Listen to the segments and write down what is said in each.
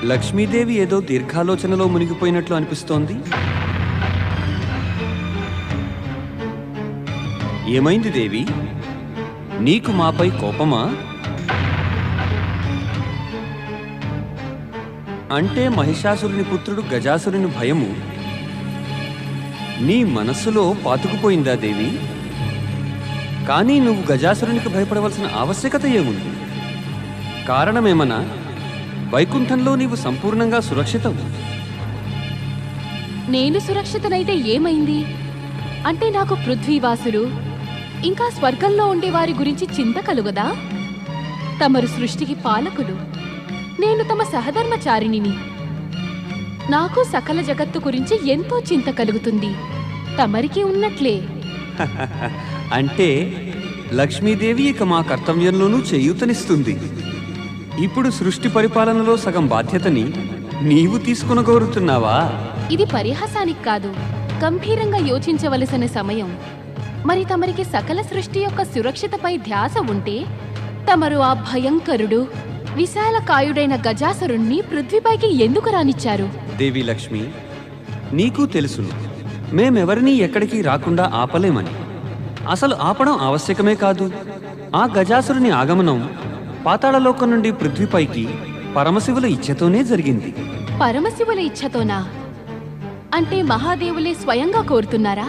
లక్ష్మీదేవి ఏదో దీర్ఘాలోచనలో మునిగిపోయినట్లు అనిపిస్తోంది. ఏమైంది దేవి? నీకు మాపై కోపమా? అంటే మహిషాసురుని పుత్రుడు గజాసురుని భయము నీ మనస్సులో పాతుకుపోయిందా దేవి? కానీ నువ్వు గజాసురునికి భయపడవలసిన ఆవశ్యకత ఏముంది? కారణమేమన్నా? వైకుంఠంలో నీవు సంపూర్ణంగా సురక్షితం. నేను సురక్షితనైతే ఏమైంది? అంటే నాకు పృథ్వీవాసులు ఇంకా స్వర్గంలో ఉండేవారి గురించి చింత కలుగదా? తమరు సృష్టికి పాలకులు, నేను తమ సహధర్మచారిణిని. నాకు సకల జగత్తు గురించి ఎంతో చింత కలుగుతుంది. తమరికి ఉన్నట్లే. అంటే లక్ష్మీదేవి ఇక మా కర్తవ్యంలోనూ చేయూతనిస్తుంది. ఇప్పుడు సృష్టి పరిపాలనలో సగం బాధ్యతని నీవు తీసుకొనగోరుతున్నావా? ఇది పరిహాసానికి కాదు, గంభీరంగా యోచించవలసిన సమయం. మరి తమరికి సకల సృష్టి యొక్క సురక్షితపై ధ్యాస ఉంటే తమరు ఆ భయంకరుడు విశాలకాయుడైన గజాసురుణ్ణి పృథ్వీపైకి ఎందుకు రానిచ్చారు? దేవి లక్ష్మి, నీకు తెలుసును మేమెవరినీ ఎక్కడికి రాకుండా ఆపలేమని. అసలు ఆపడం ఆవశ్యకమే కాదు. ఆ గజాసురుని ఆగమనం పాతాళలోకం నుండి పృథ్వీపైకి పరమశివుల ఇచ్ఛతోనే జరిగింది. పరమశివుల ఇచ్ఛతోనా? అంటే మహాదేవులే స్వయంగా కోరుతున్నారా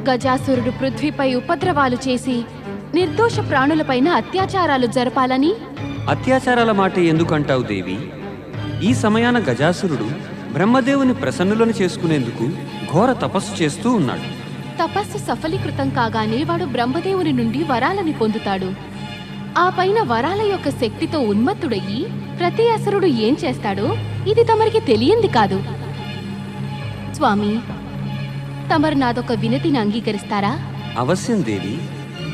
గజాసురుడు పృథ్వీపై ఉపద్రవాలు చేసి నిర్దోష ప్రాణులపైన అత్యాచారాలు జరపాలని? అత్యాచారాల మాట ఎందుకంటావు దేవి? ఈ సమయాన గజాసురుడు బ్రహ్మదేవుని ప్రసన్నులను చేసుకునేందుకు ఘోర తపస్సు చేస్తూ ఉన్నాడు. తపస్సు సఫలీకృతం కాగానే వాడు బ్రహ్మదేవుని నుండి వరాలని పొందుతాడు. ఆ పైన వరాల యొక్క శక్తితో ఉన్మత్తుడయ్యి ప్రతి అసురుడు ఏం చేస్తాడో ఇది తమరికి తెలియంది కాదు. స్వామి, తమరు నాదొక వినతిని అంగీకరిస్తారా? అవశ్యం దేవి,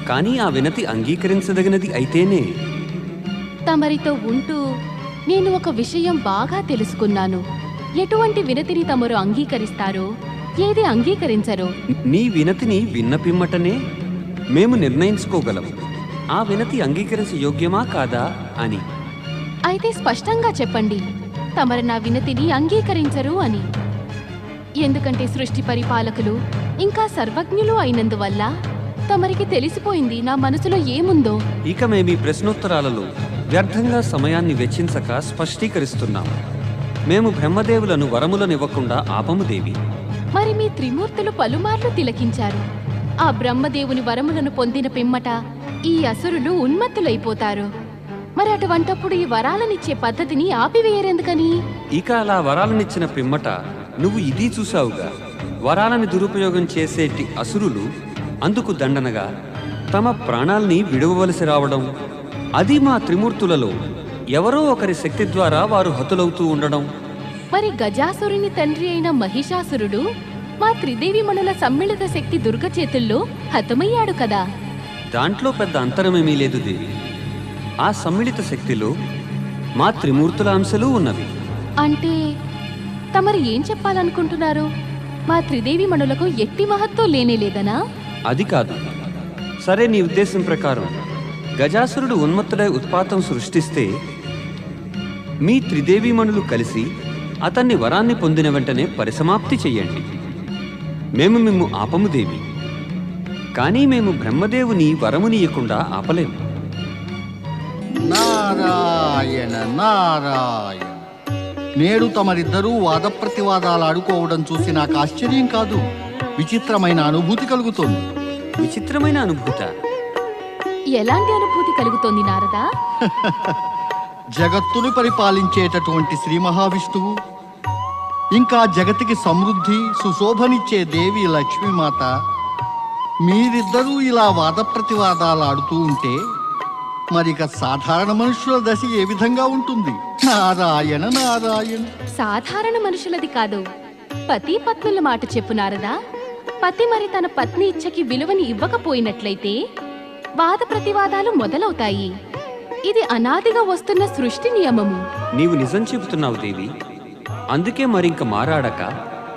కానీ ఆ వినతి అంగీకరించదగినది అయితేనే. తమరితో ఉంటూ నేను ఒక విషయం బాగా తెలుసుకున్నాను. ఎటువంటి వినతిని తమరు అంగీకరిస్తారో, ఏది అంగీకరించరో నీ వినతిని విన్న పిమ్మటనే మేము నిర్ణయించుకోగలం ఆ వినతి అంగీకరించ యోగ్యమా కాదా అని. అయితే స్పష్టంగా చెప్పండి, తమరు నా వినతిని అంగీకరించరు అని. ఎందుకంటే సృష్టి పరిపాలకులు ఇంకా సర్వజ్ఞులు అయినందువల్ల తమరికి తెలిసిపోయింది నా మనసులో ఏముందో. ఇక మేమీ ప్రశ్నోత్తరాలలో వ్యర్థంగా సమయాన్ని వెచ్చించక స్పష్టీకరిస్తున్నాం. మేము బ్రహ్మదేవులను వరములనివ్వకుండా ఆపము దేవి. మరి మీ త్రిమూర్తులు పలుమార్లు తిలకించారు. ఆ బ్రహ్మదేవుని వరములను పొందిన పిమ్మట ఈ అసురులు ఉన్మత్తులైపోతారు. మరి అటువంటప్పుడు ఈ వరాలనిచ్చే పద్ధతిని ఆపివేయరెందుకని? ఇక అలా వరాలనిచ్చిన పిమ్మట నువ్వు ఇది చూసావుగా, వరాలని దురుపయోగం చేసేటి అసురులు అందుకు దండనగా తమ ప్రాణాల్ని విడవవలసి రావడం, అది మా త్రిమూర్తులలో ఎవరో ఒకరి శక్తి ద్వారా వారు హతులవుతూ ఉండడం. మరి గజాసురుని తండ్రి అయిన మహిషాసురుడు మా త్రిదేవి మణుల సమ్మిళిత శక్తి దుర్గ చేతుల్లో హతమయ్యాడు కదా. దాంట్లో పెద్ద అంతరమేమీ లేదు దేవి. ఆ సమ్మిళిత శక్తిలో మా త్రిమూర్తుల అంశాలు ఉన్నవి. అంటే తమరు ఏం చెప్పాలనుకుంటున్నారు? మా త్రిదేవి మణులకు ఎట్టి మహత్వం లేనేలేదనా? అది కాదు. సరే, నీ ఉద్దేశం ప్రకారం గజాసురుడు ఉన్మత్తుడై ఉత్పాతం సృష్టిస్తే మీ త్రిదేవీమణులు కలిసి అతన్ని వరాన్ని పొందిన వెంటనే పరిసమాప్తి చెయ్యండి. మేము మిమ్ము ఆపము దేవి. కానీ మేము బ్రహ్మదేవుని వరమునీయకుండా ఆపలేము. నారాయణ నారాయణ. నేడు తమరిద్దరూ వాద ప్రతివాదాలు ఆడుకోవడం చూసి నాకు ఆశ్చర్యం కాదు, విచిత్రమైన అనుభూతి కలుగుతోంది. విచిత్రమైన అనుభూత? ఎలాంటి అనుభూతి కలుగుతోంది నారదా? జగత్తును పరిపాలించేటటువంటి శ్రీ మహావిష్ణువు, ఇంకా జగతికి సమృద్ధి సుశోభనిచ్చే దేవి లక్ష్మీమాత, మీరిద్దరూ ఇలా వాద ప్రతివాదాలు ఆడుతూ ఉంటే మరిక సాధారణ మనుషుల దశ ఏ విధంగా ఉంటుంది? నారాయణ నారాయణ. సాధారణ మనుషులది కాదు, పతి పత్నుల మాట చెప్పు నారదా. పతి మరి తన పత్ని ఇచ్చకి విలువని ఇవ్వకపోయినట్లయితే వాద ప్రతివాదాలు మొదలవుతాయి. ఇది అనాదిగా వస్తున్న సృష్టి నియమము. నీవు నిజం చెబుతున్నావు దేవి. అందుకే మరింక మారాడక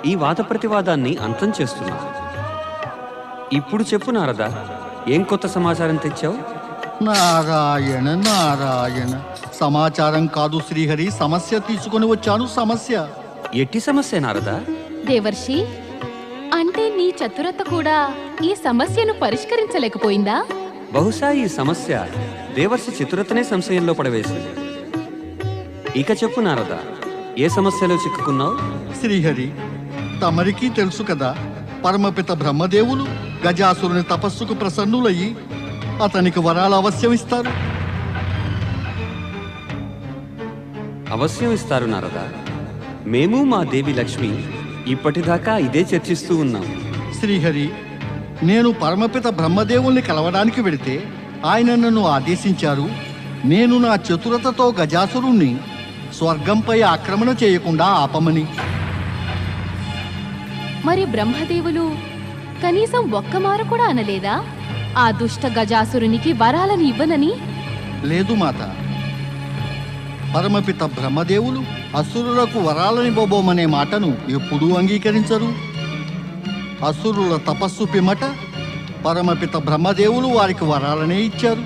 ఈ వాద ప్రతివాదాన్ని అంతం చేస్తున్నావు. ఇప్పుడు చెప్పు నారదా, ఏం కొత్త సమాచారం తెచ్చావు? నారాయణ నారాయణ. సమాచారం కాదు శ్రీహరి, సమస్య తీసుకొని వచ్చాను. సమస్య. ఎట్టి సమస్య నారదా? దేవర్షి, అంటే నీ చతురత కూడా ఈ సమస్యను పరిష్కరించలేకపోయిందా? బహుశా ఈ సమస్య దేవర్షి చతురతనే సంశయంలో పడవేసింది. ఇక చెప్పు నారదా, ఏ సమస్యలో చిక్కుకున్నావు? శ్రీహరి, తమరికి తెలుసు కదా, పరమపిత బ్రహ్మదేవులు గజాసురుని తపస్సుకు ప్రసన్నులయ్యి అతనికి వరాలు అవశ్యం ఇస్తారు. అవశ్యం ఇస్తారు నారదా. మేము మా దేవి లక్ష్మి ఇప్పటిదాకా ఇదే చర్చిస్తూ ఉన్నాం. శ్రీహరి, నేను పరమపిత బ్రహ్మదేవుల్ని కలవడానికి వెడితే ఆయన నన్ను ఆదేశించారు, నేను నా చతురతతో గజాసురుణ్ణి స్వర్గంపై ఆక్రమణ చేయకుండా ఆపమని. మరి బ్రహ్మదేవులు కనీసం ఒక్కమారు కూడా అనలేదా ఆ దుష్ట గజాసురునికి వరాలను ఇవ్వనని? లేదు మాత, పరమపిత బ్రహ్మదేవులు అసురులకు వరాలనివ్వబోమనే మాటను ఎప్పుడూ అంగీకరించరు. అసురుల తపస్సు పిమ్మట పరమపిత బ్రహ్మదేవులు వారికి వరాలనే ఇచ్చారు.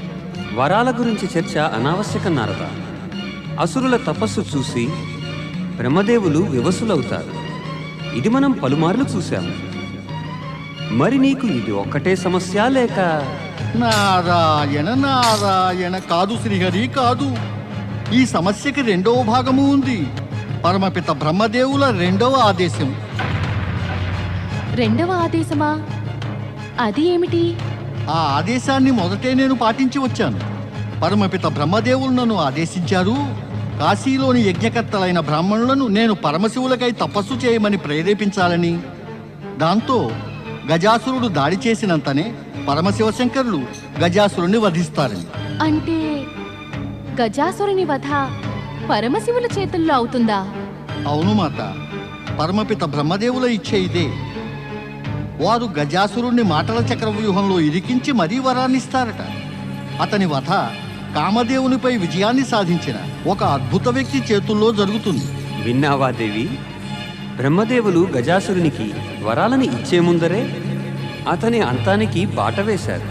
వరాల గురించి చర్చ అనావశ్యకం నారదా. అసురుల తపస్సు చూసి బ్రహ్మదేవులు వివసులవుతారు. ఇది మనం పలుమార్లు చూశాము. మరి నీకు ఇది ఒక్కటే సమస్య లేక? నారాయణ నారాయణ. కాదు శ్రీహరి, కాదు. ఈ సమస్యకి రెండవ భాగము ఉంది. పరమపిత బ్రహ్మదేవుల రెండవ ఆదేశం. రెండవ ఆదేశమా? అది ఏమిటి? ఆ ఆదేశాన్ని మొదటే నేను పాటించి వచ్చాను. పరమపిత బ్రహ్మదేవులు నన్ను ఆదేశించారు, కాశీలోని యజ్ఞకర్తలైన బ్రాహ్మణులను నేను పరమశివులకై తపస్సు చేయమని ప్రేరేపించాలని. దాంతో గజాసురుడు దాడి చేసినంతనే పరమశివశంకరులు గజాసురుణ్ణి వధిస్తారని. అంటే గజాసురుని వధ పరమశివుల చేతుల్లో అవుతుందా? అవును మాత, పరమపిత బ్రహ్మదేవుల ఇచ్చే ఇదే. వారు గజాసురుణ్ణి మాటల చక్రవ్యూహంలో ఇరికించి మరీ వరాన్నిస్తారట. అతని వధ కామదేవునిపై విజయాన్ని సాధించిన ఒక అద్భుత వ్యక్తి చేతుల్లో జరుగుతుంది. విన్నావా దేవి? బ్రహ్మదేవులు గజాసురునికి వరాలని ఇచ్చే ముందరే అతని అంతానికి బాట వేశారు.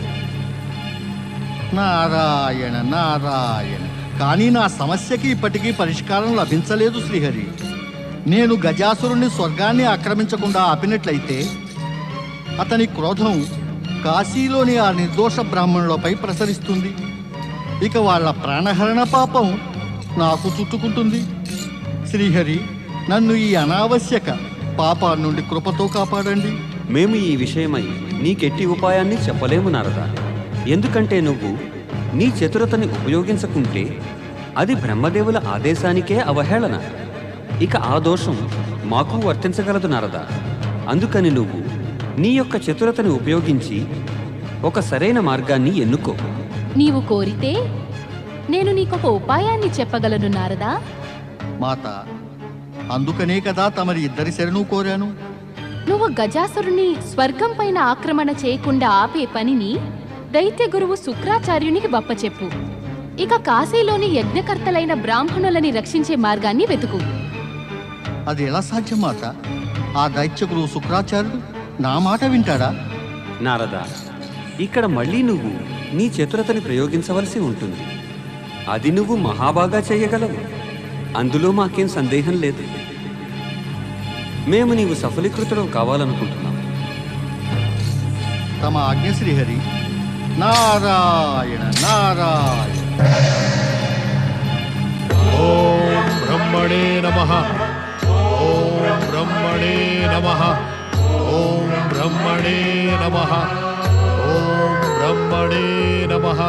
నారాయణ నారాయణ. కానీ నా సమస్యకి ఇప్పటికీ పరిష్కారం లభించలేదు శ్రీహరి. నేను గజాసురుణ్ణి స్వర్గాన్ని ఆక్రమించకుండా ఆపినట్లయితే అతని క్రోధం కాశీలోని ఆ నిర్దోష బ్రాహ్మణులపై ప్రసరిస్తుంది. ఇక వాళ్ళ ప్రాణహరణ పాపం నాకు చుట్టుకుంటుంది. శ్రీహరి, నన్ను ఈ అనావశ్యక పాపం నుండి కృపతో కాపాడండి. మేము ఈ విషయమై నీకెట్టి ఉపాయాన్ని చెప్పలేము నారదా. ఎందుకంటే నువ్వు నీ చతురతని ఉపయోగించకుంటే అది బ్రహ్మదేవుల ఆదేశానికే అవహేళన. ఇక ఆ దోషం మాకు వర్తించగలదు నారదా. అందుకని నువ్వు నీ యొక్క చతురతని ఉపయోగించి ఒక సరైన మార్గాన్ని ఎన్నుకో. నీవు కోరితే నేను నీకొక ఉపాయాన్ని చెప్పగలను నారదా. మాత, అందుకనే కదా తమరి ఇద్దరి శరణు కోరాను. నువ్వు గజాసురుని స్వర్గం పైన ఆక్రమణ చేయకుండా ఆపే పనిని దైత్య గురువు శుక్రాచార్యునికి బప్పచెప్పు. ఇక కాశీలోని యజ్ఞకర్తలైన బ్రాహ్మణులని రక్షించే మార్గాన్ని వెతుకు. అది ఎలా సాధ్యం మాత? ఆ దైత్యకులు శుక్రాచార్యుడు నా మాట వింటాడా? నారదా, ఇక్కడ మళ్ళీ నువ్వు నీ చతురతని ప్రయోగించవలసి ఉంటుంది. అది నువ్వు మహాబాగా చేయగలవు, అందులో మాకేం సందేహం లేదు. మేము నీవు సఫలీకృతుడు కావాలనుకుంటున్నాం. తమ ఆజ్ఞ శ్రీహరి. నారాయణ నారాయణ. ఓం బ్రహ్మణే నమః. ఓం బ్రహ్మణే నమః. ఓం బ్రహ్మణే నమః. ఓం బ్రహ్మణే నమః.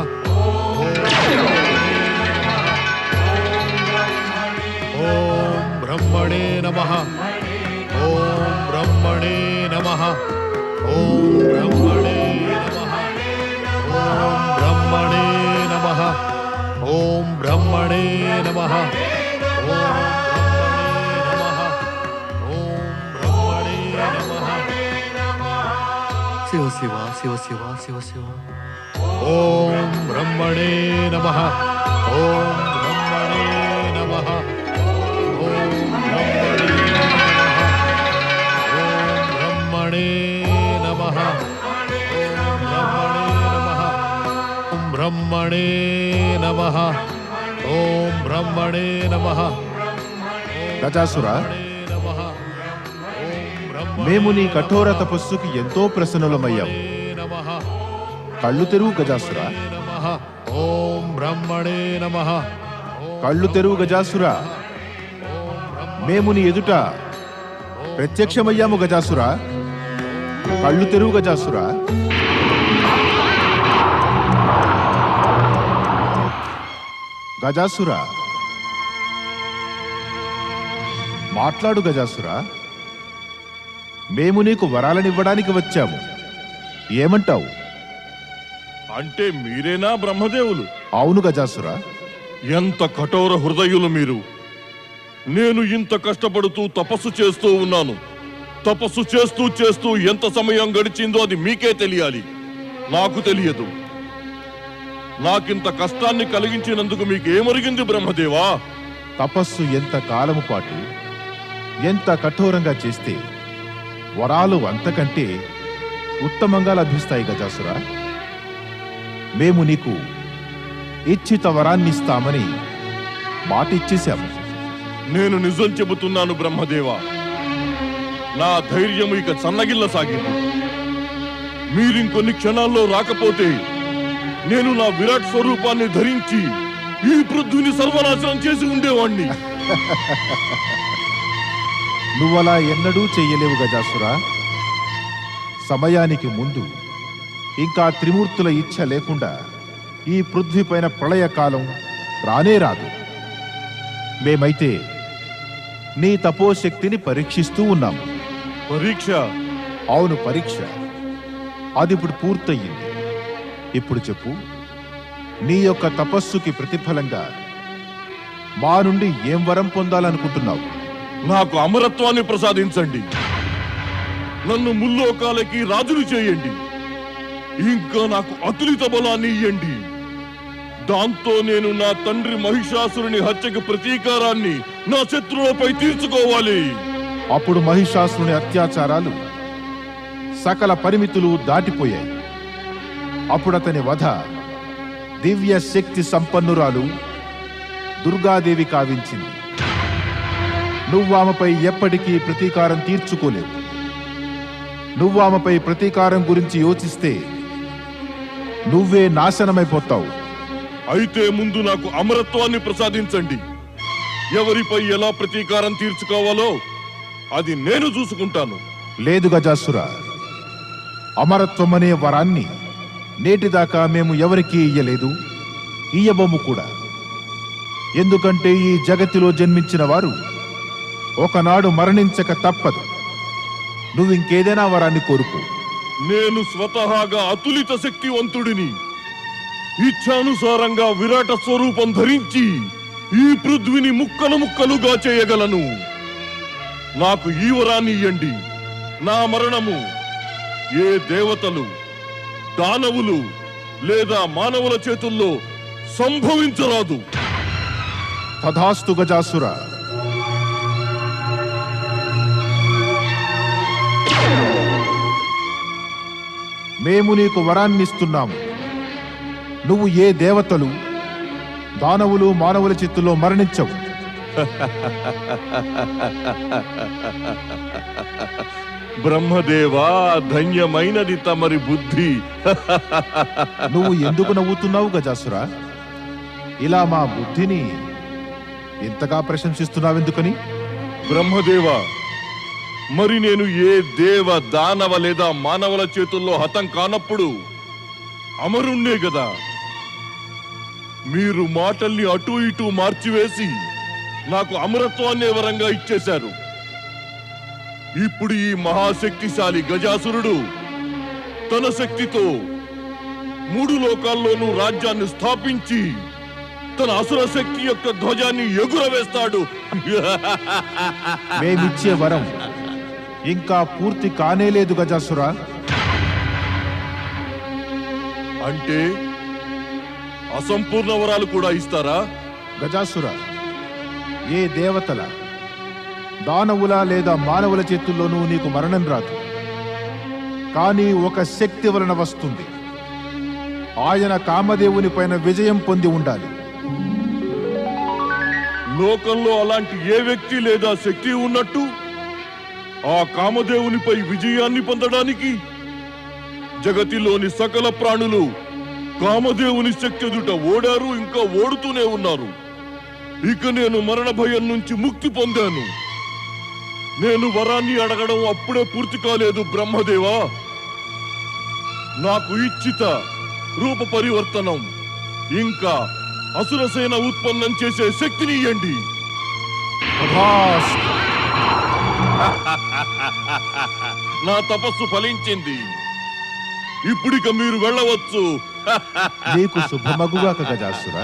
ఓం బ్రహ్మణే నమః. ఓం బ్రహ్మణే నమః. ఓం బ్రహ్మణే నమః. ఓం బ్రహ్మణే నమః. ఓం బ్రహ్మణే నమః. ఓం బ్రహ్మణే నమః. శివ శివ శివ శివ శివ శివ. ఓం బ్రహ్మణే నమః. ఓం బ్రహ్మణే నమః. ఓం బ్రహ్మణే నమః. ఓం బ్రహ్మణే నమః. ఓం బ్రహ్మణే నమః ఓం బ్రహ్మణే నమః గజాసుర, నమః ఓం బ్రహ్మణే మేము నీ కఠోర తపస్సుకి ఎంతో ప్రసన్నులమయ్యాం. నమః కళ్ళు తెరువు గజాసుర, నమః ఓం బ్రహ్మణే నమః కళ్ళు తెరువు గజాసుర. మేము నీ ఎదుట ప్రత్యక్షమయ్యాము గజాసుర. కళ్ళు తెరువు గజాసుర. గజాసుర, మాట్లాడు గజాసుర. మేము నీకు వరాలనివ్వడానికి వచ్చాము, ఏమంటావు? అంటే మీరేనా బ్రహ్మదేవులు? అవును గజాసుర. ఎంత కఠోర హృదయులు మీరు! నేను ఇంత కష్టపడుతూ తపస్సు చేస్తూ ఉన్నాను. తపస్సు చేస్తూ చేస్తూ ఎంత సమయం గడిచిందో అది మీకే తెలియాలి, నాకు తెలియదు. నాకింత కష్టాన్ని కలిగించినందుకు మీకేమరిగింది బ్రహ్మదేవా? తపస్సు ఎంత కాలము పాటు ఎంత కఠోరంగా చేస్తే వరాలు అంతకంటే ఉత్తమంగా లభిస్తాయి గజాసుర. మేము నీకు ఇచ్చిత వరాన్నిస్తామని మాటిచ్చేశాము. నేను నిజం చెబుతున్నాను బ్రహ్మదేవా. నా ధైర్యం ఇక సన్నగిల్లసాగింది. మీరింకొన్ని క్షణాల్లో రాకపోతే నేను నా విరాట్ స్వరూపాన్ని ధరించి ఈ పృథ్వీని సర్వనాశనం చేసి ఉండేవాణ్ణి. నువ్వలా ఎన్నడూ చెయ్యలేవు గజాసుర. సమయానికి ముందు ఇంకా త్రిమూర్తుల ఇచ్ఛ లేకుండా ఈ పృథ్వీపైన ప్రళయకాలం రానే రాదు. మేమైతే నీ తపోశక్తిని పరీక్షిస్తూ ఉన్నాము. పరీక్ష? అవును, పరీక్ష. అదిప్పుడు పూర్తయింది. ఇప్పుడు చెప్పు, నీ యొక్క తపస్సుకి ప్రతిఫలంగా మా నుండి ఏం వరం పొందాలనుకుంటున్నావు? నాకు అమరత్వాన్ని ప్రసాదించండి. నన్ను ముల్లోకాలకి రాజులు చేయండి. ఇంకా నాకు అతులిత బలాన్ని ఇయ్యండి. దాంతో నేను నా తండ్రి మహిషాసురుని హత్యకు ప్రతీకారాన్ని నా శత్రువులపై తీర్చుకోవాలి. అప్పుడు మహిషాసురుని అత్యాచారాలు సకల పరిమితులు దాటిపోయాయి. అప్పుడు అతని వధ దివ్య శక్తి సంపన్నురాలు దుర్గాదేవి కావించింది. నువ్వామెపై ఎప్పటికీ ప్రతీకారం తీర్చుకోలేవు. నువ్వామెపై ప్రతీకారం గురించి యోచిస్తే నువ్వే నాశనమైపోతావు. అయితే ముందు నాకు అమరత్వాన్ని ప్రసాదించండి. ఎవరిపై ఎలా ప్రతీకారం తీర్చుకోవాలో అది నేను చూసుకుంటాను. లేదు గజాసుర, అమరత్వమనే వరాన్ని నేటిదాకా మేము ఎవరికీ ఇయ్యలేదు, ఇయ్యబొమ్ము కూడా. ఎందుకంటే ఈ జగతిలో జన్మించిన వారు ఒకనాడు మరణించక తప్పదు. నువ్వింకేదైనా వరాన్ని కోరుకో. నేను స్వతహాగా అతులిత శక్తివంతుడిని. ఇచ్ఛానుసారంగా విరాట స్వరూపం ధరించి ఈ పృథ్వీని ముక్కలు ముక్కలుగా చేయగలను. నాకు ఈ వరాన్ని ఇయ్యండి. నా మరణము ఏ దేవతలు, దానవులు లేదా మానవుల చేతుల్లో సంభవించరాదు. తథాస్తు గజాసుర. మేము నీకు వరాన్నిస్తున్నాము. నువ్వు ఏ దేవతలు, దానవులు, మానవుల చేతుల్లో మరణించవు. బ్రహ్మదేవా, ధన్యమైనది తమరి బుద్ధి. నువ్వు ఎందుకు నవ్వుతున్నావు గజాసుర? ఇలా మా బుద్ధిని ఇంతగా ప్రశంసిస్తున్నావెందుకని? బ్రహ్మదేవా, మరి నేను ఏ దేవ, దానవ లేదా మానవుల చేతుల్లో హతం కానప్పుడు అమరుణ్ణే గదా. మీరు మాటల్ని అటూ ఇటూ మార్చివేసి నాకు అమరత్వాన్నే వరంగా ఇచ్చేశారు. ఇప్పుడు ఈ మహాశక్తిశాలి గజాసురుడు తన శక్తితో 3 లోకాల్లోనూ రాజ్యాన్ని స్థాపించి తన అసుర శక్తి యొక్క ధ్వజాన్ని ఎగురవేస్తాడు. మేమిచ్చే వరం ఇంకా పూర్తి కానేలేదు గజాసుర. అంటే అసంపూర్ణ వరాలు కూడా ఇస్తారా? గజాసుర, ఏ దేవతల, దానవుల లేదా మానవుల చేతుల్లోనూ నీకు మరణం రాదు. కానీ ఒక శక్తి వలన వస్తుంది. ఆయన కామదేవుని పైన విజయం పొంది ఉండాలి. లోకంలో అలాంటి ఏ వ్యక్తి లేదా శక్తి ఉన్నట్టు ఆ కామదేవునిపై విజయాన్ని పొందడానికి జగతిలోని సకల ప్రాణులు కామదేవుని శక్తి ఎదుట ఓడారు, ఇంకా ఓడుతూనే ఉన్నారు. ఇక నేను మరణ భయం నుంచి ముక్తి పొందాను. నేను వరాన్ని అడగడం అప్పుడే పూర్తి కాలేదు బ్రహ్మదేవా. నాకు ఇచ్చిత, రూప పరివర్తనం, ఇంకా అసురసేన ఉత్పన్నం చేసే శక్తిని ఇయ్యండి. తథాస్తు. నా తపస్సు ఫలించింది. ఇప్పుడిక మీరు వెళ్ళవచ్చు. నీకు శుభమగుగాక గజాసుర.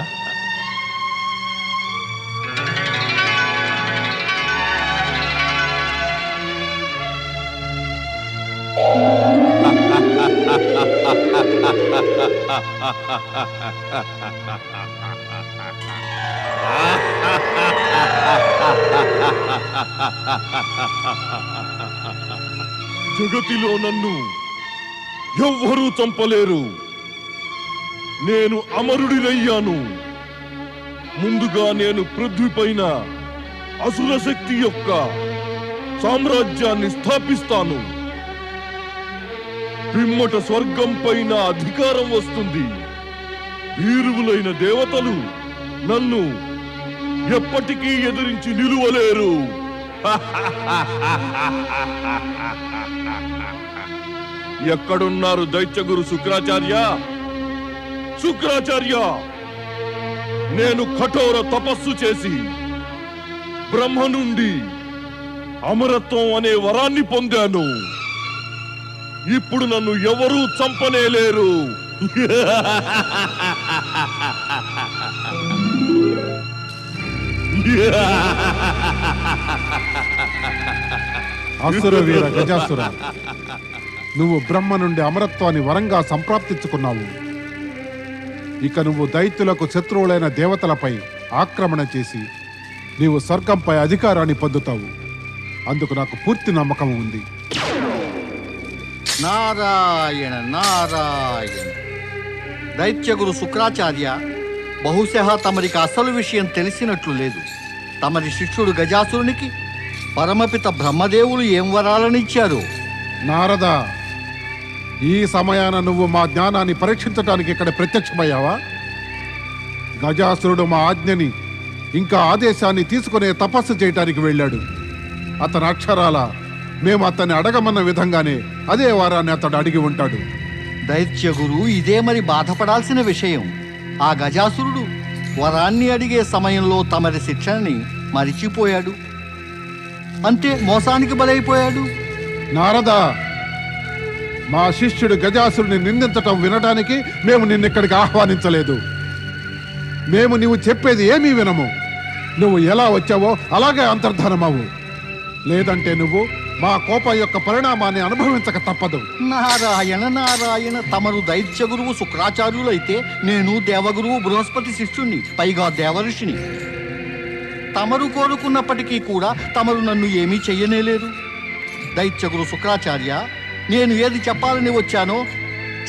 జగతిలో నన్ను ఎవ్వరూ చంపలేరు. నేను అమరుడినయ్యాను. ముందుగా నేను పృథ్వీపైన అసుర శక్తి యొక్క సామ్రాజ్యాన్ని స్థాపిస్తాను. పిమ్మట స్వర్గం పైన అధికారం వస్తుంది. వీరువులైన దేవతలు నన్ను ఎప్పటికీ ఎదిరించి నిలువలేరు. ఎక్కడున్నారు దైత్యగురు శుక్రాచార్య? శుక్రాచార్య, నేను కఠోర తపస్సు చేసి బ్రహ్మ నుండి అమరత్వం అనే వరాన్ని పొందాను. ఇప్పుడు నన్ను ఎవరూ చంపనేలేరు. అసుర వీర గజాసుర, నువ్వు బ్రహ్మ నుండి అమరత్వాన్ని వరంగా సంప్రాప్తించుకున్నావు. ఇక నువ్వు దైత్యులకు శత్రువులైన దేవతలపై ఆక్రమణ చేసి నీవు స్వర్గంపై అధికారాన్ని పొందుతావు. అందుకు నాకు పూర్తి నమ్మకం ఉంది. నారాయణ నారాయణ. దైత్యగురు శుక్రాచార్య, బహుశా తమరికి అసలు విషయం తెలిసినట్లు లేదు. తమరి శిష్యుడు గజాసురునికి పరమపిత బ్రహ్మదేవులు ఏం వరాలనిచ్చారు? నారద, ఈ సమయాన నువ్వు మా జ్ఞానాన్ని పరీక్షించడానికి ఇక్కడ ప్రత్యక్షమయ్యావా? గజాసురుడు మా ఆజ్ఞని ఇంకా ఆదేశాన్ని తీసుకునే తపస్సు చేయటానికి వెళ్ళాడు. అతని అక్షరాల మేము అతన్ని అడగమన్న విధంగానే అదే వారాన్ని అతడు అడిగి ఉంటాడు. దైత్యగురు, ఇదే మరి బాధపడాల్సిన విషయం. ఆ గజాసురుడు వరాన్ని అడిగే సమయంలో తమరి శిక్షణని మరిచిపోయాడు. అంతే, మోసానికి బలైపోయాడు. నారద, మా శిష్యుడు గజాసురుని నిందించటం వినటానికి మేము నిన్నిక్కడికి ఆహ్వానించలేదు. మేము నువ్వు చెప్పేది ఏమీ వినము. నువ్వు ఎలా వచ్చావో అలాగే అంతర్ధానమవు. లేదంటే నువ్వు మా కోపం యొక్క పరిణామాన్ని అనుభవించక తప్పదు. నారాయణ నారాయణ. తమరు దైత్య గురువు శుక్రాచార్యులైతే నేను దేవగురువు బృహస్పతి శిష్యుణ్ణి, పైగా దేవఋషిని. తమరు కోరుకున్నప్పటికీ కూడా తమరు నన్ను ఏమీ చెయ్యనేలేరు. దైత్యగురు శుక్రాచార్య, నేను ఏది చెప్పాలని వచ్చానో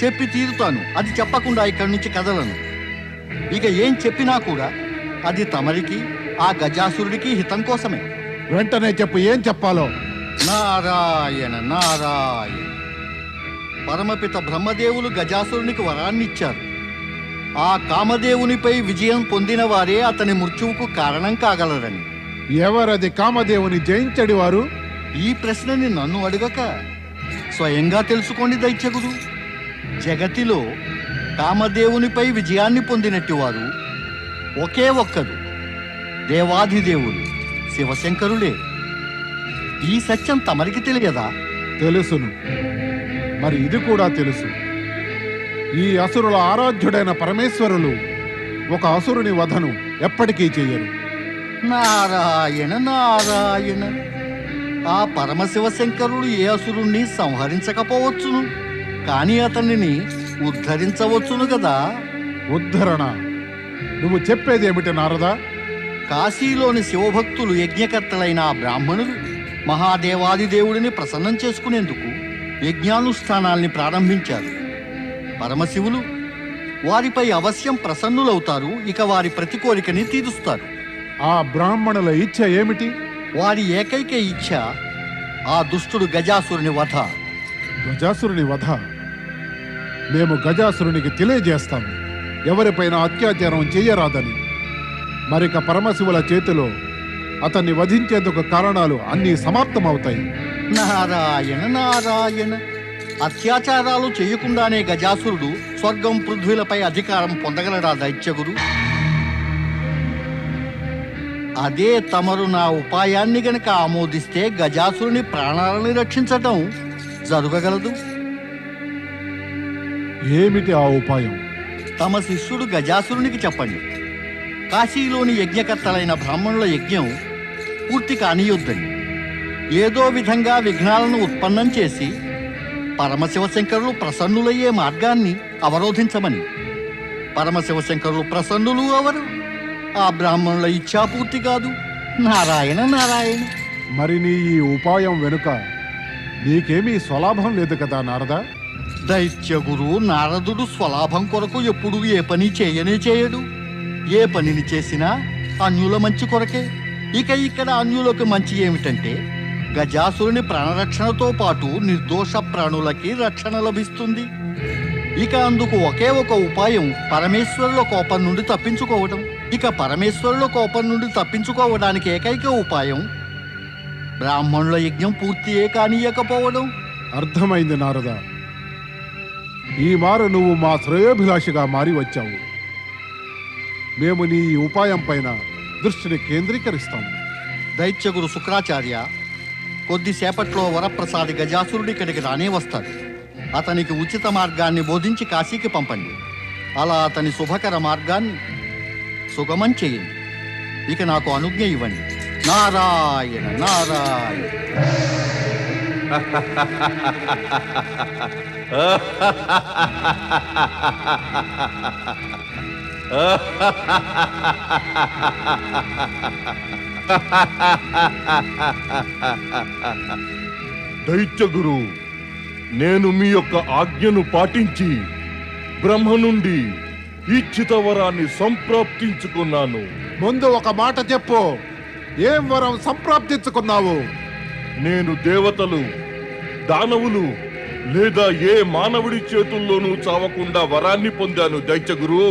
చెప్పి తీరుతాను. అది చెప్పకుండా ఇక్కడి నుంచి కదలను. ఇక ఏం చెప్పినా కూడా అది తమరికి, ఆ గజాసురుడికి హితం కోసమే. వెంటనే చెప్పు, ఏం చెప్పాలో. నారాయణ నారాయణ. పరమపిత బ్రహ్మదేవులు గజాసురునికి వరాన్నిచ్చారు. ఆ కామదేవునిపై విజయం పొందిన వారే అతని మృత్యువుకు కారణం కాగలరని. ఎవరది కామదేవుని జయించడి వారు? ఈ ప్రశ్నని నన్ను అడగక స్వయంగా తెలుసుకోండి దైత్యగురు. జగతిలో కామదేవునిపై విజయాన్ని పొందినట్టు వారు ఒకే ఒక్కరు, దేవాధిదేవులు శివశంకరులే. ఈ సత్యం తమరికి తెలియదా? తెలుసును. మరి ఇది కూడా తెలుసు. ఈ అసురుల ఆరాధ్యుడైన పరమేశ్వరులు ఒక అసురుని వధను ఎప్పటికీ చెయ్యరు. నారాయణ నారాయణ. ఆ పరమశివశంకరుడు ఏ అసురుణ్ణి సంహరించకపోవచ్చును, కానీ అతనిని ఉద్ధరించవచ్చును కదా. ఉద్ధరణ? నువ్వు చెప్పేదేమిటి నారదా? కాశీలోని శివభక్తులు యజ్ఞకర్తలైన ఆ బ్రాహ్మణులు మహాదేవాదిదేవుడిని ప్రసన్నం చేసుకునేందుకు యజ్ఞానుష్ఠానాల్ని ప్రారంభించారు. పరమశివులు వారిపై అవశ్యం ప్రసన్నులవుతారు. ఇక వారి ప్రతి కోరికని తీరుస్తారు. ఆ బ్రాహ్మణుల ఇచ్చ ఏమిటి? వారి ఏకైక ఇచ్ఛ ఆ దుష్టుడు గజాసురుని వధ. గజాసురుని వధ మేము గజాసురునికి తెలియజేస్తాము, ఎవరిపైన అత్యాచారం చెయ్యరాదని. మరిక పరమశివుల చేతిలో అతన్ని వధించేందుకు కారణాలు అన్నీ సమాప్తమవుతాయి. నారాయణ నారాయణ. అత్యాచారాలు చేయకుండానే గజాసురుడు స్వర్గం పృథ్వీలపై అధికారం పొందగలడా దైత్యగురు? అదే తమరు నా ఉపాయాన్ని గనక ఆమోదిస్తే గజాసురుని ప్రాణాలను రక్షించటం జరగగలదు. ఏమిటి ఆ ఉపాయం? తమ శిష్యుడు గజాసురునికి చెప్పండి, కాశీలోని యజ్ఞకర్తలైన బ్రాహ్మణుల యజ్ఞం పూర్తి కానియొద్దని, ఏదో విధంగా విఘ్నాలను ఉత్పన్నం చేసి పరమశివశంకరులు ప్రసన్నులయ్యే మార్గాన్ని అవరోధించమని. పరమశివశంకరులు ప్రసన్నులు అవరు, ఆ బ్రాహ్మణుల ఇచ్ఛాపూర్తి కాదు. నారాయణ నారాయణ. మరి నీ ఈ ఉపాయం వెనుక నీకేమీ స్వలాభం లేదు కదా నారదా? దైత్యగురు నారదుడు స్వలాభం కొరకు ఎప్పుడు ఏ పని చేయనే చేయడు. ఏ పనిని చేసినా అన్యుల మంచి కొరకే. ఇక ఇక్కడ అన్యులకు మంచి ఏమిటంటే గజాసురుని ప్రాణరక్షణతో పాటు నిర్దోష ప్రాణులకి రక్షణ లభిస్తుంది. ఇక అందుకు ఒకే ఒక ఉపాయం పరమేశ్వరుల కోపం నుండి తప్పించుకోవడం. ఇక పరమేశ్వరుల కోపం నుండి తప్పించుకోవడానికి ఏకైక ఉపాయం బ్రాహ్మణుల యజ్ఞం పూర్తియే కానీయకపోవడం. అర్థమైంది నారదా. ఈ మారు నువ్వు మా శ్రేయోభిలాషిగా మారి వచ్చావు. మేము నీ ఈ ఉపాయం పైన దృష్టిని కేంద్రీకరిస్తాము. దైత్యగురు శుక్రాచార్య, కొద్దిసేపట్లో వరప్రసాది గజాసురుడి ఇక్కడికి రానే వస్తాడు. అతనికి ఉచిత మార్గాన్ని బోధించి కాశీకి పంపండి. అలా అతని శుభకర మార్గాన్ని సుగమం చేయండి. ఇక నాకు అనుజ్ఞ ఇవ్వండి. నారాయణ నారాయణ. దైత్యగురు, నేను మీ యొక్క ఆజ్ఞను పాటించి బ్రహ్మ నుండి ఇచ్ఛిత వరాన్ని సంప్రాప్తించుకున్నాను. ముందు ఒక మాట చెప్పు, ఏం వరం సంప్రాప్తించుకున్నావు? నేను దేవతలు, దానవులు లేదా ఏ మానవుడి చేతుల్లోనూ చావకుండా వరాన్ని పొందాను దైత్యగురు.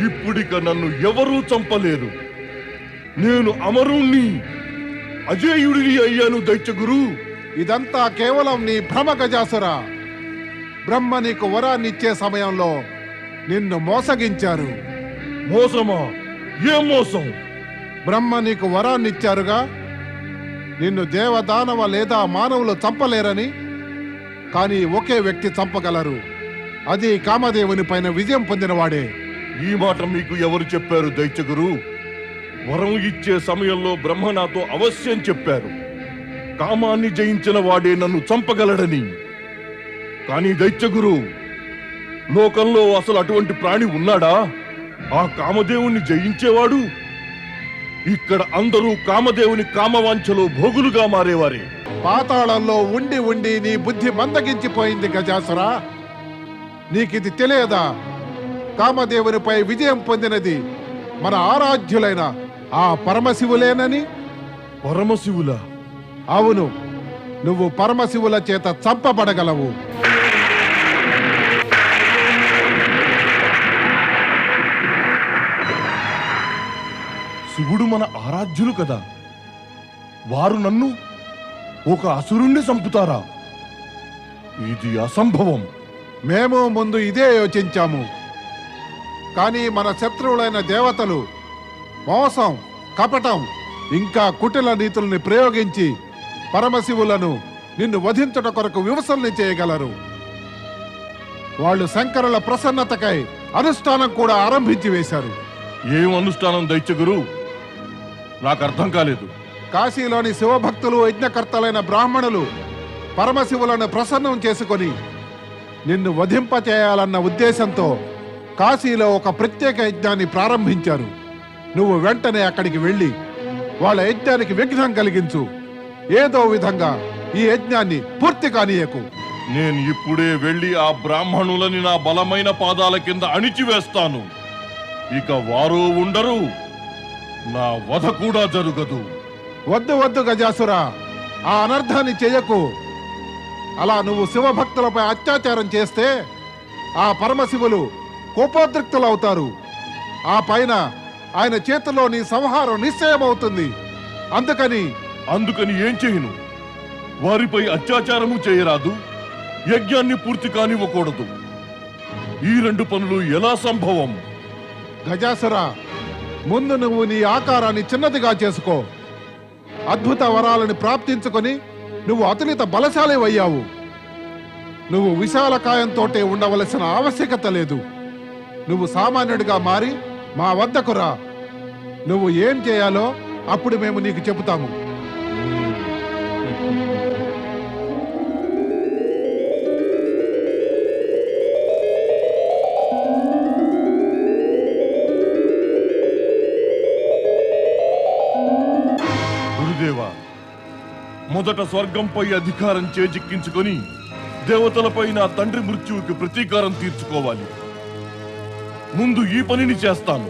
ఇప్పుడిక నన్ను ఎవరూ చంపలేరు. నేను అమరుణ్ణి, అజేయుడిని అయ్యాను దైత్యగురు. ఇదంతా కేవలం నీ భ్రమ గజాసుర. బ్రహ్మ నీకు వరాన్నిచ్చే సమయంలో నిన్ను మోసగించారు. మోసమా? ఏం మోసం? బ్రహ్మ నీకు వరాన్నిచ్చారుగా, నిన్ను దేవదానవ లేదా మానవులు చంపలేరని. కానీ ఒకే వ్యక్తి చంపగలరు, అది కామదేవుని పైన విజయం పొందినవాడే. ఈ మాట మీకు ఎవరు చెప్పారు దైత్యగురు? వరం ఇచ్చే సమయంలో బ్రహ్మ నాతో అవశ్యం చెప్పారు, కామాన్ని జయించిన వాడే నన్ను చంపగలడని. కానీ దైత్యగురు, లోకంలో అసలు అటువంటి ప్రాణి ఉన్నాడా? ఆ కామదేవుణ్ణి జయించేవాడు? ఇక్కడ అందరూ కామదేవుని కామవాంఛలో భోగులుగా మారేవారే. పాతాళంలో ఉండి ఉండి నీ బుద్ధి మందగించిపోయింది గజాసురా. నీకిది తెలియదా? కామదేవునిపై విజయం పొందినది మన ఆరాధ్యులైన ఆ పరమశివులేనని. పరమశివుల? అవును, నువ్వు పరమశివుల చేత చంపబడగలవు. శివుడు మన ఆరాధ్యులు కదా, వారు నన్ను ఒక అసురుణ్ణి చంపుతారా? ఇది అసంభవం. మేము ముందు ఇదే యోచించాము. కానీ మన శత్రువులైన దేవతలు మోసం, కపటం ఇంకా కుటిల నీతుల్ని ప్రయోగించి పరమశివులను నిన్ను వధించుట కొరకు వివసల్ని చేయగలరు. వాళ్ళు శంకరుల ప్రసన్నతకై అనుష్ఠానం కూడా ఆరంభించి వేశారు. ఏం అనుష్ఠానం దైత్యగురు? నాకు అర్థం కాలేదు. కాశీలోని శివభక్తులు, యజ్ఞకర్తలైన బ్రాహ్మణులు పరమశివులను ప్రసన్నం చేసుకొని నిన్ను వధింపచేయాలన్న ఉద్దేశంతో కాశీలో ఒక ప్రత్యేక యజ్ఞాన్ని ప్రారంభించారు. నువ్వు వెంటనే అక్కడికి వెళ్ళి వాళ్ళ యజ్ఞానికి విఘ్నం కలిగించు. ఏదో విధంగా ఈ యజ్ఞాన్ని పూర్తి కానీయకు. నేను ఇప్పుడే వెళ్ళి ఆ బ్రాహ్మణులని నా బలమైన పాదాల కింద అణిచివేస్తాను. ఇక వారు ఉండరు, నా వధ కూడా జరుగదు. వద్దు వద్దు గజాసురా, ఆ అనర్థాన్ని చెయ్యకు. అలా నువ్వు శివభక్తులపై అత్యాచారం చేస్తే ఆ పరమశివులు కోపోద్రిక్తులవుతారు. ఆ పైన ఆయన చేతిలో నీ సంహారం నిశ్చయమవుతుంది. అందుకని ఏం చేయను? వారిపై అత్యాచారము చేయరాదు, యజ్ఞాన్ని పూర్తి కానివ్వకూడదు. ఈ రెండు పనులు ఎలా సంభవం? గజాసురా, ముందు నువ్వు నీ ఆకారాన్ని చిన్నదిగా చేసుకో. అద్భుత వరాలను ప్రాప్తించుకొని నువ్వు అతులిత బలశాలి అయ్యావు. నువ్వు విశాల కాయంతోటే ఉండవలసిన ఆవశ్యకత లేదు. నువ్వు సామాన్యుడిగా మారి మా వద్దకు రా. నువ్వు ఏం చేయాలో అప్పుడు మేము నీకు చెబుతాము. గురుదేవా, మొదట స్వర్గంపై అధికారం చేజిక్కించుకొని దేవతలపై నా తండ్రి మృత్యువుకి ప్రతీకారం తీర్చుకోవాలి. ముందు ఈ పనిని చేస్తాను.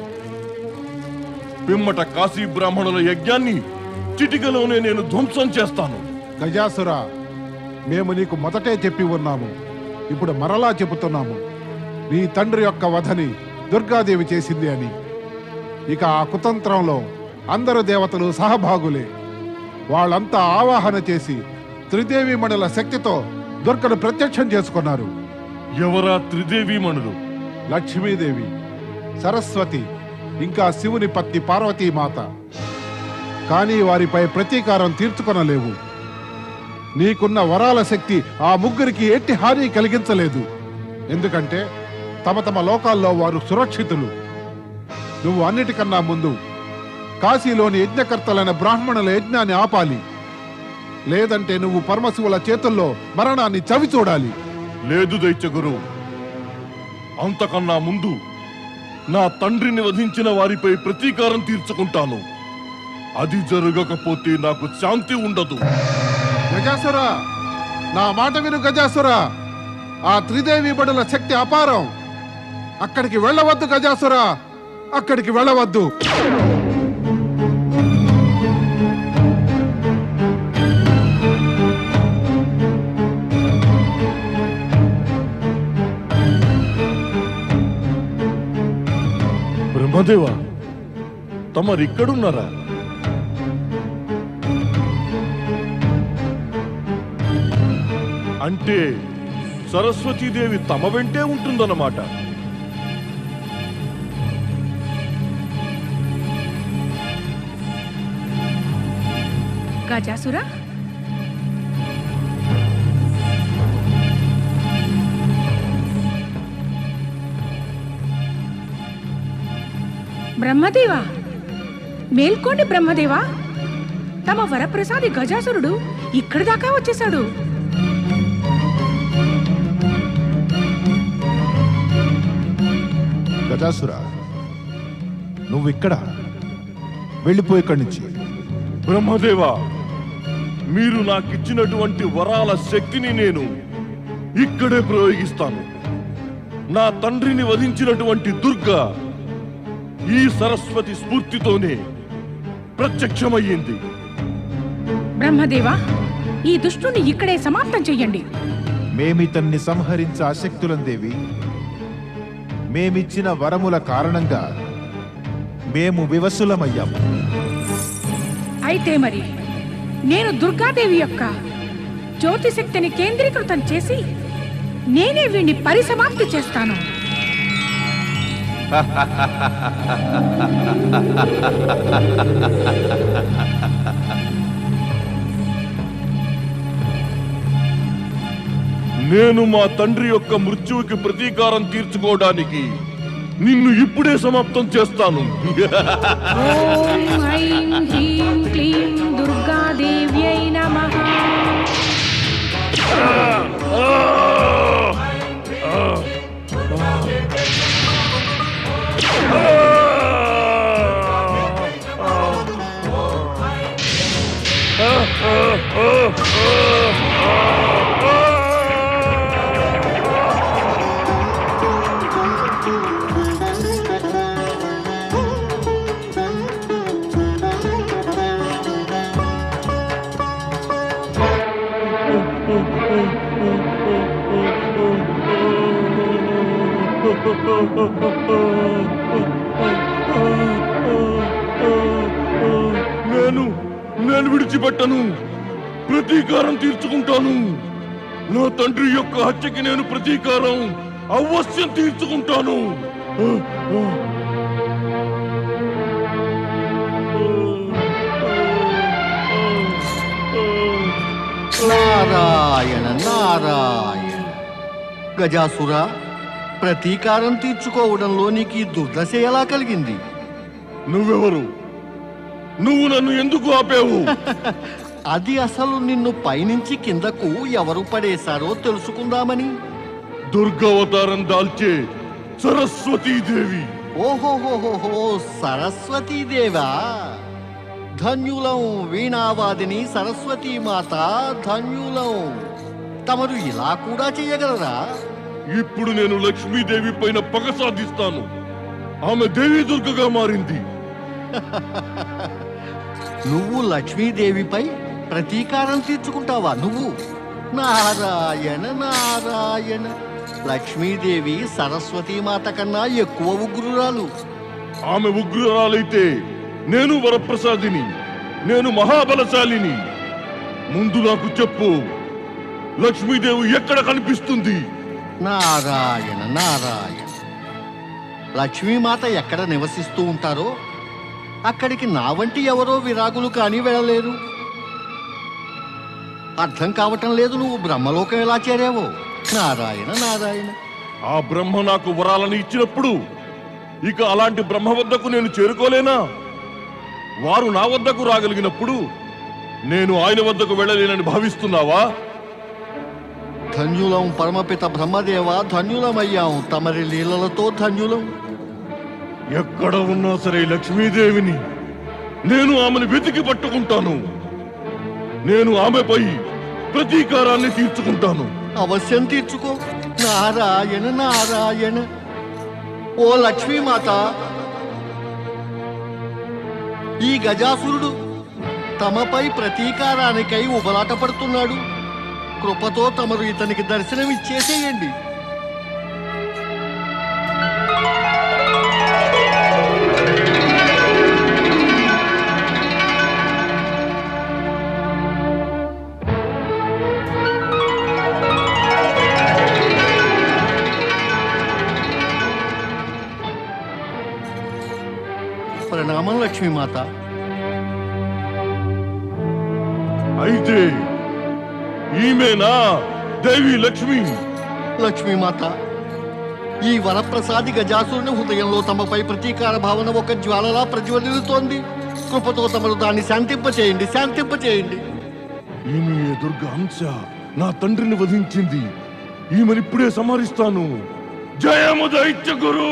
పిమ్మట కాశీ బ్రాహ్మణుల యజ్ఞాన్ని చిటికలోనే నేను ధ్వంసం చేస్తాను. గజాసురా, మేము నీకు మొదటే చెప్పి ఉన్నాము, ఇప్పుడు మరలా చెబుతున్నాము. నీ తండ్రి యొక్క వధని దుర్గాదేవి చేసింది అని. ఇక ఆ కుతంత్రంలో అందరు దేవతలు సహభాగులే. వాళ్ళంతా ఆవాహన చేసి త్రిదేవి మణుల శక్తితో దుర్గను ప్రత్యక్షం చేసుకున్నారు. ఎవరా త్రిదేవీమణులు? లక్ష్మీదేవి, సరస్వతి, ఇంకా శివుని పత్ని పార్వతీమాత. కానీ వారిపై ప్రతీకారం తీర్చుకొనలేవు. నీకున్న వరాల శక్తి ఆ ముగ్గురికి ఎట్టి హాని కలిగించలేదు. ఎందుకంటే తమ తమ లోకాల్లో వారు సురక్షితులు. నువ్వు అన్నిటికన్నా ముందు కాశీలోని యజ్ఞకర్తలైన బ్రాహ్మణుల యజ్ఞాన్ని ఆపాలి. లేదంటే నువ్వు పరమశివుల చేతుల్లో మరణాన్ని చవి చూడాలి. లేదు దైత్యగురు, అంతకన్నా ముందు నా తండ్రిని వధించిన వారిపై ప్రతీకారం తీర్చుకుంటాను. అది జరగకపోతే నాకు శాంతి ఉండదు. గజాసురా, నా మాట విను గజాసురా. ఆ త్రిదేవి బడుల శక్తి అపారం. అక్కడికి వెళ్ళవద్దు గజాసురా, అక్కడికి వెళ్ళవద్దు. బ్రహ్మదేవా, తమరిక్కడున్నారా? అంటే సరస్వతీదేవి తమ వెంటే ఉంటుందన్నమాట. గజాసురా, బ్రహ్మదేవా, మేల్కోండి బ్రహ్మదేవా. తమ వరప్రసాది గజాసురుడు ఇక్కడి దాకా వచ్చేశాడు. గజాసురా, నువ్విక్కడ వెళ్ళిపోయి ఇక్కడి నుంచి. బ్రహ్మదేవా, మీరు నాకిచ్చినటువంటి వరాల శక్తిని నేను ఇక్కడే ప్రయోగిస్తాను. నా తండ్రిని వధించినటువంటి దుర్గా ఈ సరస్వతి స్ఫూర్తితోనే ప్రత్యక్షమయ్యింది. బ్రహ్మదేవా, ఈ దుష్టుని ఇక్కడే సమాప్తం చెయ్యండి. మేమితన్ని సంహరించ అశక్తులం దేవి. మేమిచ్చిన వరముల కారణంగా మేము వివసులమయ్యాము. అయితే మరి నేను దుర్గాదేవి యొక్క జ్యోతి శక్తిని కేంద్రీకృతం చేసి నేనే వీణ్ణి పరిసమాప్తి చేస్తాను. నేను మా తండ్రి యొక్క మృత్యువుకి ప్రతీకారం తీర్చుకోవడానికి నిన్ను ఇప్పుడే సమాప్తం చేస్తాను. ఓం ఐం హ్రీం క్లీం దుర్గాదేవ్యై నమః. నేను విడిచిపెట్టను. ప్రతీకారం తీర్చుకుంటాను. నా తండ్రి యొక్క హత్యకి నేను ప్రతీకారం అవశ్యం తీర్చుకుంటాను. నారాయణ నారాయణ. గజాసుర, ప్రతీకారం తీర్చుకోవడంలో నీకు ఈ దుర్దశ ఎలా కలిగింది? నువ్వెవరు? నువ్వు నన్ను ఎందుకు ఆపావు? అది అసలు నిన్ను పైనుంచి కిందకు ఎవరు పడేశారో తెలుసుకుందామని. దుర్గావతారం దాల్చే సరస్వతీదేవి. ఓహోహోహో, సరస్వతీదేవా. ధన్యులం వీణావాదిని సరస్వతీ మాత, ధన్యులం. తమరు ఇలా కూడా చేయగలరా? ఇప్పుడు నేను లక్ష్మీదేవి పైన పగ సాధిస్తాను. ఆమె దేవి దుర్గగా మారింది. నువ్వు లక్ష్మీదేవిపై ప్రతీకారం తీర్చుకుంటావా? నువ్వు నారాయణ నారాయణ. లక్ష్మీదేవి సరస్వతీ మాత కన్నా ఎక్కువ ఉగ్రురాలు. ఆమె ఉగ్రురాలైతే నేను వరప్రసాదిని, నేను మహాబలశాలిని. ముందు నాకు చెప్పు, లక్ష్మీదేవి ఎక్కడ కనిపిస్తుంది? నారాయణ నారాయణ. లక్ష్మీమాత ఎక్కడ నివసిస్తూ ఉంటారో అక్కడికి నా వంటి ఎవరో విరాగులు కానీ వెళ్ళలేరు. అర్థం కావటం లేదు, నువ్వు బ్రహ్మలోకం ఎలా చేరావో. నారాయణ నారాయణ. ఆ బ్రహ్మ నాకు వరాలని ఇచ్చినప్పుడు ఇక అలాంటి బ్రహ్మ వద్దకు నేను చేరుకోలేనా? వారు నా వద్దకు రాగలిగినప్పుడు నేను ఆయన వద్దకు వెళ్ళలేనని భావిస్తున్నావా? ధన్యులం పరమపిత బ్రహ్మదేవ, ధన్యులమయ్యాం తమరి లీలలతో ధన్యులం. ఎక్కడ ఉన్నా సరే లక్ష్మీదేవిని నేను ఆమెను వెతికి పట్టుకుంటాను. నేను ఆమెపై ప్రతీకారాన్ని తీర్చుకుంటాను. అవశ్యం తీర్చుకో. నారాయణ నారాయణ. ఓ లక్ష్మీమాత, ఈ గజాసురుడు తమపై ప్రతీకారానికై ఉబలాట పడుతున్నాడు. కృపతో తమరు ఇతనికి దర్శనం ఇచ్చేసేయండి. ప్రణామం లక్ష్మీమాత. అయితే ఈమెనా దేవి లక్ష్మి? లక్ష్మీమాత, ఈ వరప్రసాది గజాసురుని హృదయంలో తమపై ప్రతీకార భావన ఒక జ్వాలలా ప్రజ్వలిస్తోంది. కృపతో తమరు దాన్ని శాంతింపచేయండి, శాంతింపచేయండి. ఈమె దుర్గా అంశ నా తండ్రిని వధించింది. ఈమెనిప్పుడే సంహరిస్తాను. జయము దైత్య గురు.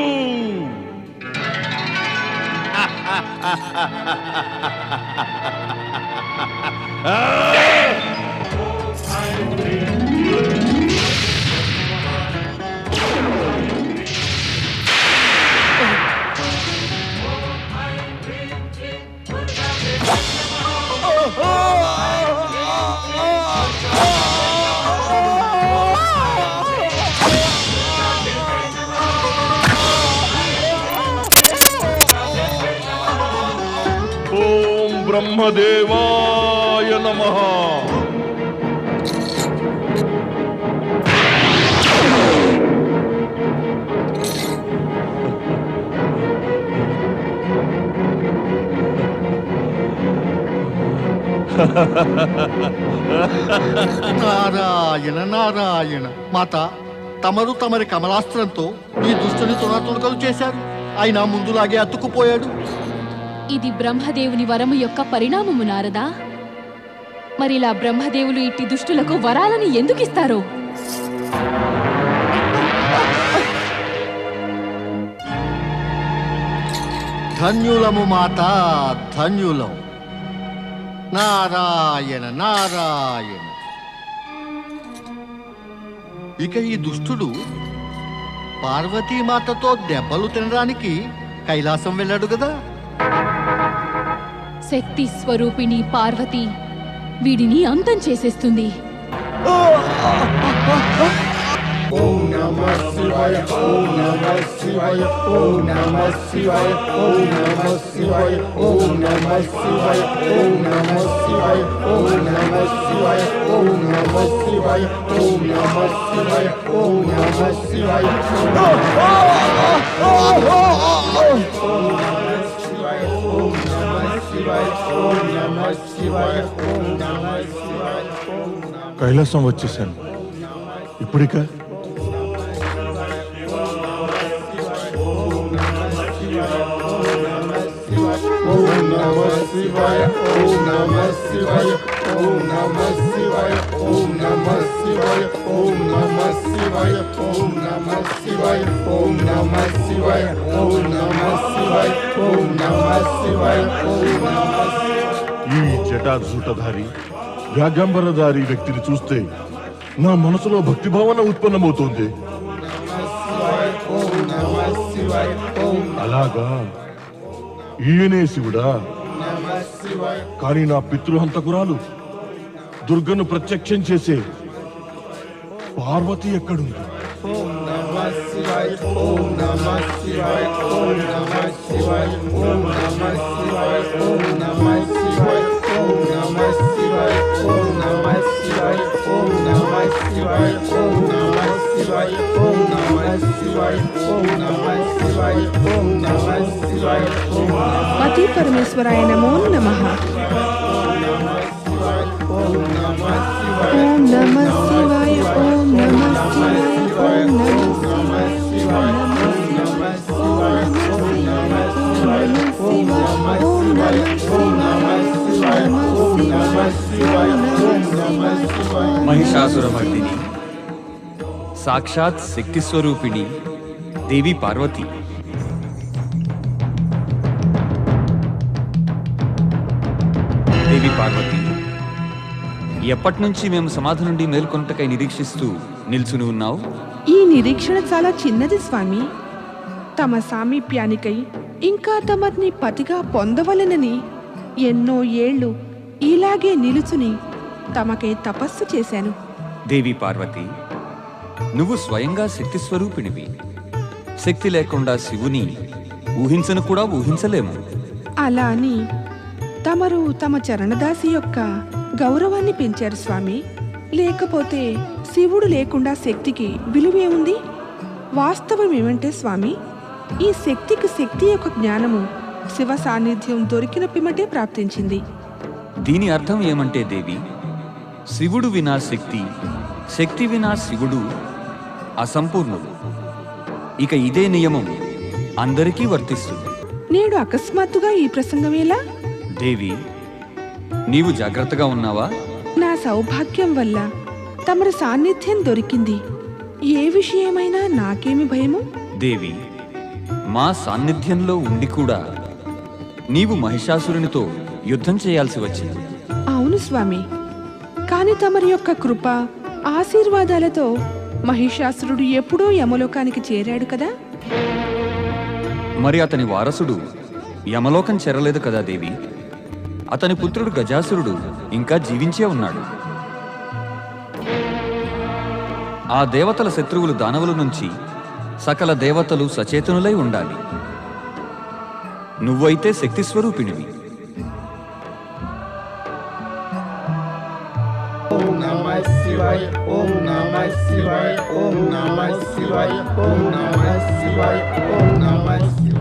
ఓం బ్రహ్మదేవాయ నమః. నారాయణ నారాయణ. మాత, తమరు తమరి కమలాస్త్రంతో ఈ దుష్టుని తునాతునకలు చేశారు. అయినా ముందులాగే అతుక్కుపోయాడు. ఇది బ్రహ్మదేవుని వరము యొక్క పరిణామము నారదా. మరిలా బ్రహ్మదేవులు ఇట్టి దుష్టులకు వరాలని ఎందుకు ఇస్తారో? ధన్యులము మాత, ధన్యులం. నారాయణ నారాయణ. ఇక ఈ దుష్టుడు పార్వతీమాతతో దెబ్బలు తినడానికి కైలాసం వెళ్ళాడు కదా. శక్తి స్వరూపిణి పార్వతి వీడిని అంతం చేసేస్తుంది. ఓం నమః శివాయ ఓం నమః శివాయ ఓం నమః శివాయ ఓం నమః శివాయ ఓం నమః శివాయ ఓం నమః శివాయ ఓం నమః శివాయ ఓం నమః శివాయ ఓం నమః శివాయ ఓం నమః శివాయ కైలాసం వచ్చేసాను ఇప్పుడిక ఓం నమః శివాయ ఓం నమః శివాయ ఓం నమః శివాయ ఓం నమః శివాయ ఓం నమః శివాయ ఓం నమః శివాయ ఓం నమః శివాయ ఓం నమః శివాయ ఓం నమః శివాయ ఓం నమః ఈ జటాజూటధారి వ్యాగంబరధారి వ్యక్తిని చూస్తే నా మనసులో భక్తి భావన ఉత్పన్నమవుతోంది. అలాగా ఈయనే శివుడా? కానీ నా పితృహంతకురాలు దుర్గను ప్రత్యక్షం చేసే పార్వతి ఎక్కడుంది? పతి పరమేశ్వరాయ నమో నమః. ఓం నమః శివాయ ఓం నమః శివాయ ఓం నమః శివాయ ఓం నమః శివాయ ఓం నమః శివాయ. మహిషాసురమర్దిని సాక్షాత్ శక్తి స్వరూపిణి దేవి పార్వతి. దేవి పార్వతి, ఎప్పటి నుంచి మేము సమాధి నుండి మేల్కొనుటకై నిరీక్షిస్తూ నిల్చుని ఉన్నావు? ఈ నిరీక్షణ చాలా చిన్నది స్వామి. తమ సామీప్యానికై ఇంకా తమని పతిగా పొందవలెనని ఎన్నో ఏళ్ళు ఇలాగే నిలుచుని తమకై తపస్సు చేశాను. దేవి పార్వతి, నువ్వు స్వయంగా శక్తి స్వరూపిణివి. శక్తి లేకుండా శివుని ఊహించను కూడా ఊహించలేము. అలా అని తమరు తమ చరణదాసి యొక్క గౌరవాన్ని పెంచారు స్వామి. లేకపోతే శివుడు లేకుండా శక్తికి విలువే ఉంది. వాస్తవం ఏమంటే స్వామి, ఈ శక్తికి శక్తి యొక్క జ్ఞానము శివ సాన్నిధ్యం దొరికిన పిమ్మటే ప్రాప్తించింది. దీని అర్థం ఏమంటే దేవి, శివుడు వినా శక్తి, శక్తి వినా శివుడు అసంపూర్ణుడు. ఇక ఇదే నియమం అందరికీ వర్తిస్తుంది. నేడు అకస్మాత్తుగా ఈ ప్రసంగం ఎలా? దేవి, నీవు జాగ్రత్తగా ఉన్నావా? నా సౌభాగ్యం వల్ల తమరి సాన్నిధ్యం దొరికింది. ఏ విషయమైనా నాకేమి భయము? దేవి, మా సాన్నిధ్యంలో ఉండి కూడా నీవు మహిషాసురునితో యుద్ధం చేయాల్సి వచ్చింది. అవును స్వామి, కాని తమరి యొక్క కృప ఆశీర్వాదాలతో మహిషాసురుడు ఎప్పుడో యమలోకానికి చేరాడు కదా. మరి అతని వారసుడు యమలోకం చేరలేదు కదా దేవి. అతని పుత్రుడు గజాసురుడు ఇంకా జీవించే ఉన్నాడు. ఆ దేవతల శత్రువులు దానవుల నుంచి సకల దేవతలు సచేతనులై ఉండాలి. నువ్వైతే శక్తి స్వరూపిణివి. ఓం నమః శివాయ ఓం నమః శివాయ ఓం నమః శివాయ ఓం నమః శివాయ ఓం నమః శివాయ.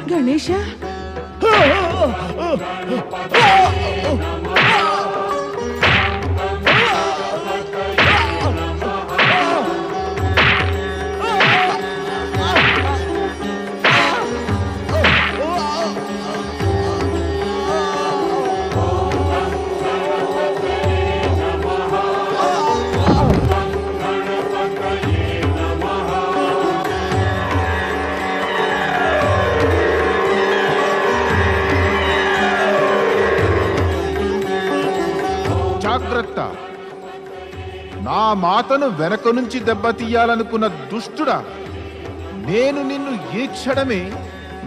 గణేశ, జాగ్రత్త. నా మాతను వెనక నుంచి దెబ్బతీయాలనుకున్న దుష్టుడా, నేను నిన్ను ఈ క్షణమే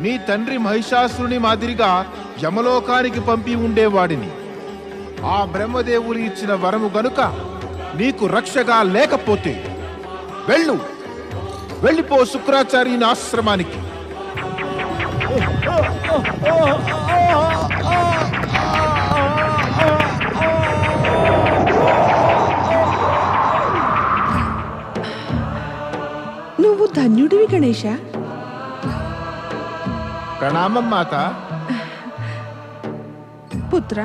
నీ తండ్రి మహిషాసురుని మాదిరిగా యమలోకానికి పంపి ఉండేవాడిని. ఆ బ్రహ్మదేవులు ఇచ్చిన వరము గనుక నీకు రక్షగా లేకపోతే వెళ్ళిపో శుక్రాచార్యుని ఆశ్రమానికి. నువ్వు ధన్యుడివి గణేశ. ప్రణామం మాత. పుత్ర,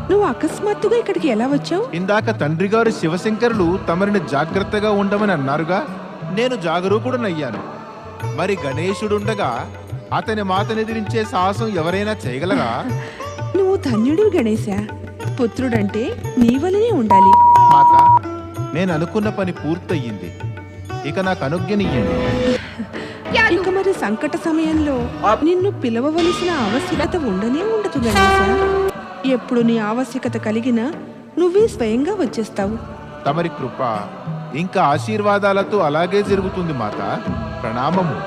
నువ్వు అకస్మాత్తుగా ఇక్కడికి ఎలా వచ్చావు? ఇందాక తండ్రి గారు శివశంకరులు తమరిని జాగ్రత్తగా ఉండమని అన్నారుగా, నేను జాగరూకుడనయ్యాను. మరి గణేశుడుండగా అతని మాతనెదిరించే సాహసం ఎవరైనా చేయగలరా? నువ్వు ధన్యుడివి గణేశ. పుత్రుడంటే నీ వలనే ఉండాలి. మాత, నేను అనుకున్న పని పూర్తయింది. ఇక నాకు అనుజ్ఞనియ్యండి. ఇక మరి సంకట సమయంలో నిన్ను పిలవవలసిన ఆవశ్యకత ఉండనే ఉండదు గణేశ. ఎప్పుడు నీ ఆవశ్యకత కలిగినా నువ్వే స్వయంగా వచ్చేస్తావు. తమరి కృప ఇంకా ఆశీర్వాదాలతో అలాగే జరుగుతుంది మాత. ప్రణామము.